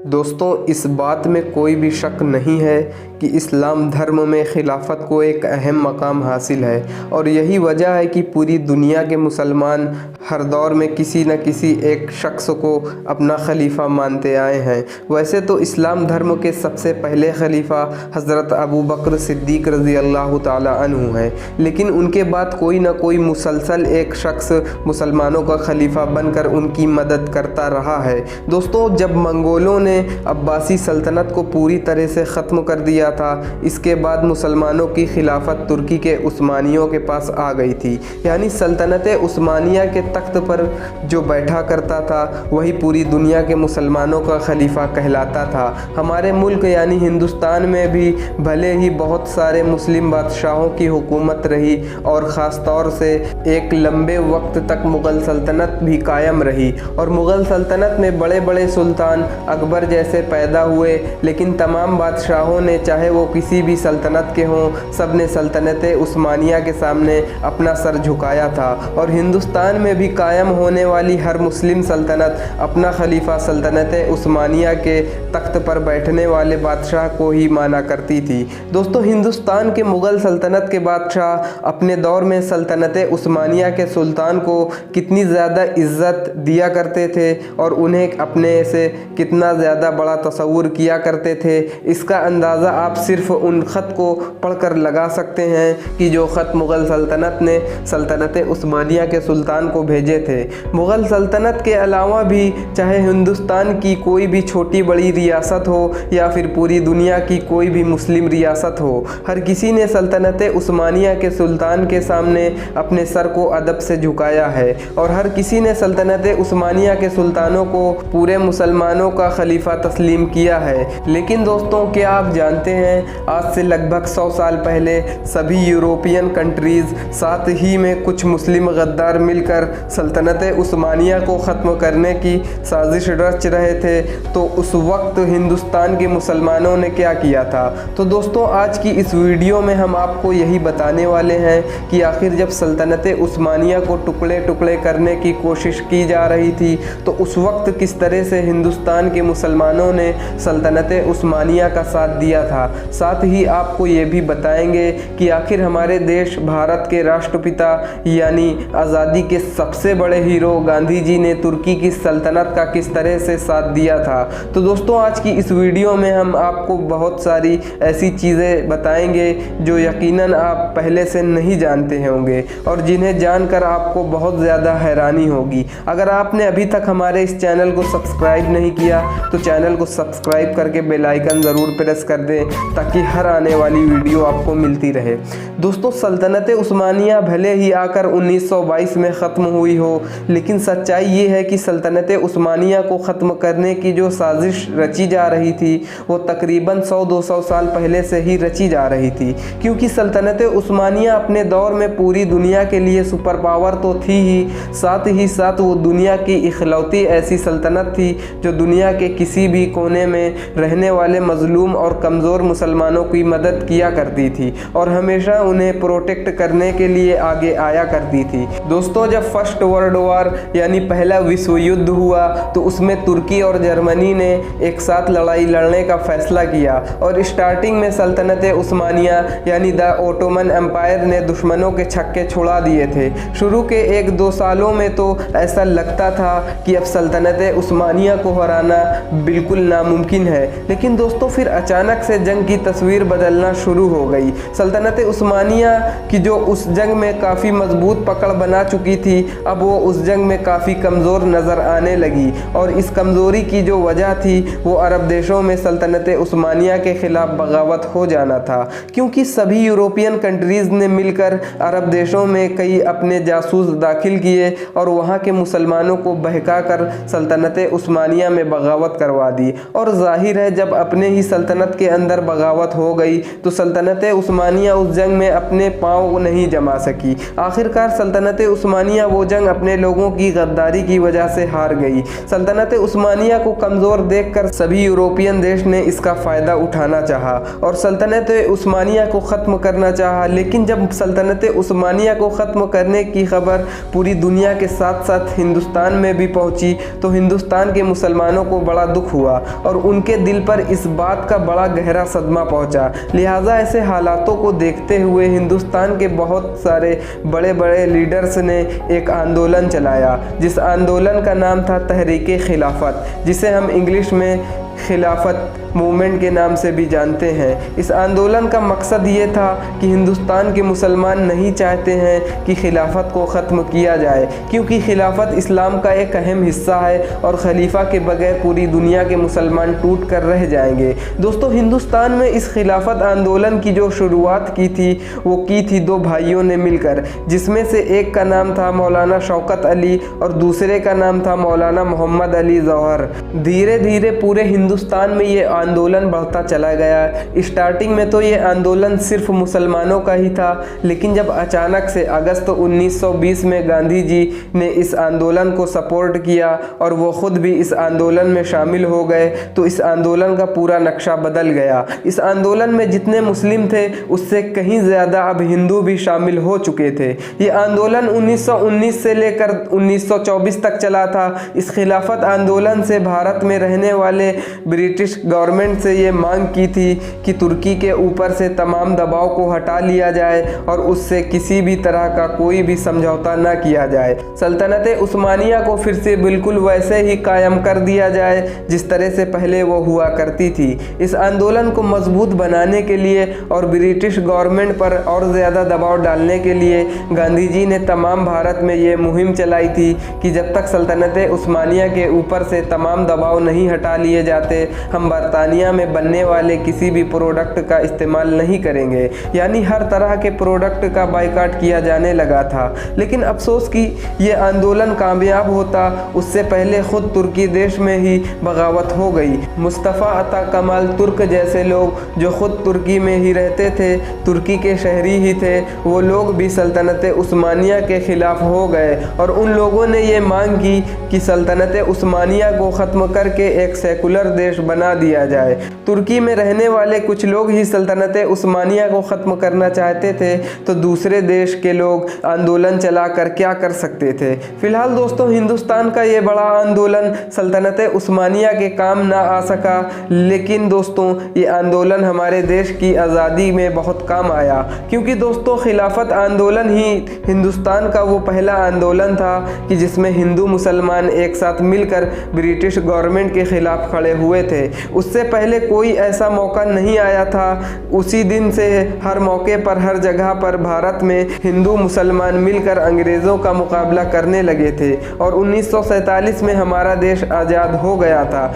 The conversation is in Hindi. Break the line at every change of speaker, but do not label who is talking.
दोस्तों, इस बात में कोई भी शक नहीं है कि इस्लाम धर्म में खिलाफत को एक अहम मकाम हासिल है और यही वजह है कि पूरी दुनिया के मुसलमान हर दौर में किसी न किसी एक शख्स को अपना खलीफा मानते आए हैं। वैसे तो इस्लाम धर्म के सबसे पहले खलीफा हज़रत अबू बकर सिद्दीक़ रज़ी अल्लाह ताला अन्हु हैं, लेकिन उनके बाद कोई न कोई मुसलसल एक शख्स मुसलमानों का खलीफा बनकर उनकी मदद करता रहा है। दोस्तों, जब मंगोलों ने अब्बासी सल्तनत को पूरी तरह से ख़त्म कर दिया था, इसके बाद मुसलमानों की खिलाफत तुर्की के उस्मानियों के पास आ गई थी। यानी सल्तनत उस्मानिया के तख्त पर जो बैठा करता था वही पूरी दुनिया के मुसलमानों का खलीफा कहलाता था। हमारे मुल्क यानी हिंदुस्तान में भी भले ही बहुत सारे मुस्लिम बादशाहों की हुकूमत रही और ख़ास तौर से एक लंबे वक्त तक मुग़ल सल्तनत भी कायम रही और मुग़ल सल्तनत में बड़े बड़े सुल्तान अकबर जैसे पैदा हुए, लेकिन तमाम बादशाहों ने, चाहे वो किसी भी सल्तनत के हों, सब ने सल्तनत उस्मानिया के सामने अपना सर झुकाया था और हिंदुस्तान में भी कायम होने वाली हर मुस्लिम सल्तनत अपना खलीफा सल्तनत उस्मानिया के तख्त पर बैठने वाले बादशाह को ही माना करती थी। दोस्तों, हिंदुस्तान के मुग़ल सल्तनत के बादशाह अपने दौर में सल्तनत उस्मानिया के सुल्तान को कितनी ज़्यादा इज़्ज़त दिया करते थे और उन्हें अपने से कितना ज़्यादा बड़ा तसव्वुर किया करते थे, इसका अंदाज़ा आप सिर्फ उन ख़त को पढ़कर लगा सकते हैं कि जो ख़त मुग़ल सल्तनत ने सल्तनत उस्मानिया के सुल्तान को भेजे थे। मुग़ल सल्तनत के अलावा भी चाहे हिंदुस्तान की कोई भी छोटी बड़ी रियासत हो या फिर पूरी दुनिया की कोई भी मुस्लिम रियासत हो, हर किसी ने सल्तनत उस्मानिया के सुल्तान के सामने अपने सर को अदब से झुकाया है और हर किसी ने सल्तनत उस्मानिया के सुल्तानों को पूरे मुसलमानों का खलीफा तस्लीम किया है। लेकिन दोस्तों, क्या आप जानते हैं आज से लगभग 100 साल पहले सभी यूरोपियन कंट्रीज़, साथ ही में कुछ मुस्लिम गद्दार मिलकर सल्तनत उस्मानिया को ख़त्म करने की साजिश रच रहे थे, तो उस वक्त हिंदुस्तान के मुसलमानों ने क्या किया था? तो दोस्तों, आज की इस वीडियो में हम आपको यही बताने वाले हैं कि आखिर जब सल्तनत उस्मानिया को टुकड़े टुकड़े करने की कोशिश की जा रही थी तो उस वक्त किस तरह से हिंदुस्तान के मुसलमानों ने सल्तनत उस्मानिया का साथ दिया था। साथ ही आपको ये भी बताएंगे कि आखिर हमारे देश भारत के राष्ट्रपिता यानी आज़ादी के सबसे बड़े हीरो गांधी जी ने तुर्की की सल्तनत का किस तरह से साथ दिया था। तो दोस्तों, आज की इस वीडियो में हम आपको बहुत सारी ऐसी चीज़ें बताएंगे जो यकीनन आप पहले से नहीं जानते होंगे और जिन्हें जानकर आपको बहुत ज़्यादा हैरानी होगी। अगर आपने अभी तक हमारे इस चैनल को सब्सक्राइब नहीं किया तो चैनल को सब्सक्राइब करके बेल आइकन ज़रूर प्रेस कर दें ताकि हर आने वाली वीडियो आपको मिलती रहे। दोस्तों, सल्तनत उस्मानिया भले ही आकर 1922 में ख़त्म हुई हो, लेकिन सच्चाई ये है कि सल्तनत उस्मानिया को ख़त्म करने की जो साजिश रची जा रही थी वो तकरीबन 100-200 साल पहले से ही रची जा रही थी, क्योंकि सल्तनत उस्मानिया अपने दौर में पूरी दुनिया के लिए सुपर पावर तो थी ही साथ वो दुनिया की इखलौती ऐसी सल्तनत थी जो दुनिया के किसी भी कोने में रहने वाले मजलूम और कमज़ोर मुसलमानों की मदद किया करती थी और हमेशा उन्हें प्रोटेक्ट करने के लिए आगे आया करती थी। दोस्तों, जब फर्स्ट वर्ल्ड वॉर यानी पहला विश्व युद्ध हुआ तो उसमें तुर्की और जर्मनी ने एक साथ लड़ाई लड़ने का फैसला किया और स्टार्टिंग में सल्तनत उस्मानिया यानी द ओटोमन एम्पायर ने दुश्मनों के छक्के छुड़ा दिए थे। शुरू के 1-2 सालों में तो ऐसा लगता था कि अब सल्तनत उस्मानिया को हराना बिल्कुल नामुमकिन है, लेकिन दोस्तों फिर अचानक से जंग की तस्वीर बदलना शुरू हो गई। सल्तनत उस्मानिया की जो उस जंग में काफ़ी मजबूत पकड़ बना चुकी थी, अब वो उस जंग में काफ़ी कमज़ोर नज़र आने लगी और इस कमज़ोरी की जो वजह थी वो अरब देशों में सल्तनत उस्मानिया के ख़िलाफ़ बगावत हो जाना था, क्योंकि सभी यूरोपियन कंट्रीज़ ने मिलकर अरब देशों में कई अपने जासूस दाखिल किए और वहाँ के मुसलमानों को बहका कर सल्तनत उस्मानिया में बगावत करवा दी। और जाहिर है, जब अपने ही सल्तनत के अंदर बगावत हो गई तो सल्तनत उस्मानिया उस जंग में अपने पाँव नहीं जमा सकी। आखिरकार सल्तनत उस्मानिया वो जंग अपने लोगों की गद्दारी की वजह से हार गई। सल्तनत उस्मानिया को कमज़ोर देखकर सभी यूरोपियन देश ने इसका फ़ायदा उठाना चाहा और सल्तनत उस्मानिया को ख़त्म करना चाहा। लेकिन जब सल्तनत उस्मानिया को ख़त्म करने की खबर पूरी दुनिया के साथ साथ हिंदुस्तान में भी पहुंची तो हिंदुस्तान के मुसलमानों को बड़ा दुख हुआ और उनके दिल पर इस बात का बड़ा गहरा सदमा पहुंचा। लिहाजा ऐसे हालातों को देखते हुए हिंदुस्तान के बहुत सारे बड़े बड़े लीडर्स ने एक आंदोलन चलाया, जिस आंदोलन का नाम था तहरीक खिलाफत, जिसे हम इंग्लिश में खिलाफत मूवमेंट के नाम से भी जानते हैं। इस आंदोलन का मकसद ये था कि हिंदुस्तान के मुसलमान नहीं चाहते हैं कि खिलाफत को ख़त्म किया जाए, क्योंकि खिलाफत इस्लाम का एक अहम हिस्सा है और खलीफा के बगैर पूरी दुनिया के मुसलमान टूट कर रह जाएंगे। दोस्तों, हिंदुस्तान में इस खिलाफत आंदोलन की जो शुरुआत की थी वो की थी दो भाइयों ने मिलकर, जिसमें से एक का नाम था मौलाना शौकत अली और दूसरे का नाम था मौलाना मोहम्मद अली जौहर। धीरे धीरे पूरे हिंदुस्तान में ये आंदोलन बढ़ता चला गया। स्टार्टिंग में तो ये आंदोलन सिर्फ मुसलमानों का ही था, लेकिन जब अचानक से अगस्त 1920 में गांधी जी ने इस आंदोलन को सपोर्ट किया और वो खुद भी इस आंदोलन में शामिल हो गए, तो इस आंदोलन का पूरा नक्शा बदल गया। इस आंदोलन में जितने मुस्लिम थे उससे कहीं ज़्यादा अब हिंदू भी शामिल हो चुके थे। ये आंदोलन 1919 से लेकर 1924 तक चला था। इस खिलाफत आंदोलन से भारत में रहने वाले ब्रिटिश गवर्नमेंट से ये मांग की थी कि तुर्की के ऊपर से तमाम दबाव को हटा लिया जाए और उससे किसी भी तरह का कोई भी समझौता न किया जाए। सल्तनत उस्मानिया को फिर से बिल्कुल वैसे ही कायम कर दिया जाए जिस तरह से पहले वो हुआ करती थी। इस आंदोलन को मजबूत बनाने के लिए और ब्रिटिश गवर्नमेंट पर और ज़्यादा दबाव डालने के लिए गांधी जी ने तमाम भारत में ये मुहिम चलाई थी कि जब तक सल्तनत उस्मानिया के ऊपर से तमाम दबाव नहीं हटा लिए जाते, हम बरतानिया में बनने वाले किसी भी प्रोडक्ट का इस्तेमाल नहीं करेंगे। यानी हर तरह के प्रोडक्ट का बायकॉट किया जाने लगा था। लेकिन अफसोस कि ये आंदोलन कामयाब होता उससे पहले खुद तुर्की देश में ही बगावत हो गई। मुस्तफ़ा अता कमाल तुर्क जैसे लोग जो खुद तुर्की में ही रहते थे, तुर्की के शहरी ही थे, वो लोग भी सल्तनत उस्मानिया के ख़िलाफ़ हो गए और उन लोगों ने ये मांग की कि सल्तनत उस्मानिया को ख़त्म करके एक सेकुलर देश बना दिया जाए। तुर्की में रहने वाले कुछ लोग ही सल्तनत उस्मानिया को ख़त्म करना चाहते थे, तो दूसरे देश के लोग आंदोलन चलाकर क्या कर सकते थे। फिलहाल दोस्तों, हिंदुस्तान का ये बड़ा आंदोलन सल्तनत उस्मानिया के काम ना आ सका, लेकिन दोस्तों ये आंदोलन हमारे देश की आज़ादी में बहुत काम आया, क्योंकि दोस्तों खिलाफत आंदोलन ही हिंदुस्तान का वो पहला आंदोलन था कि जिसमें हिंदू मुसलमान एक साथ मिलकर ब्रिटिश गवर्नमेंट के ख़िलाफ़ खड़े हुए थे। उससे पहले कोई ऐसा मौका नहीं आया था। उसी दिन से हर मौके पर हर जगह पर भारत में हिंदू मुसलमान मिलकर अंग्रेज़ों का मुकाबला करने लगे थे और 1947 में हमारा देश आज़ाद हो गया था।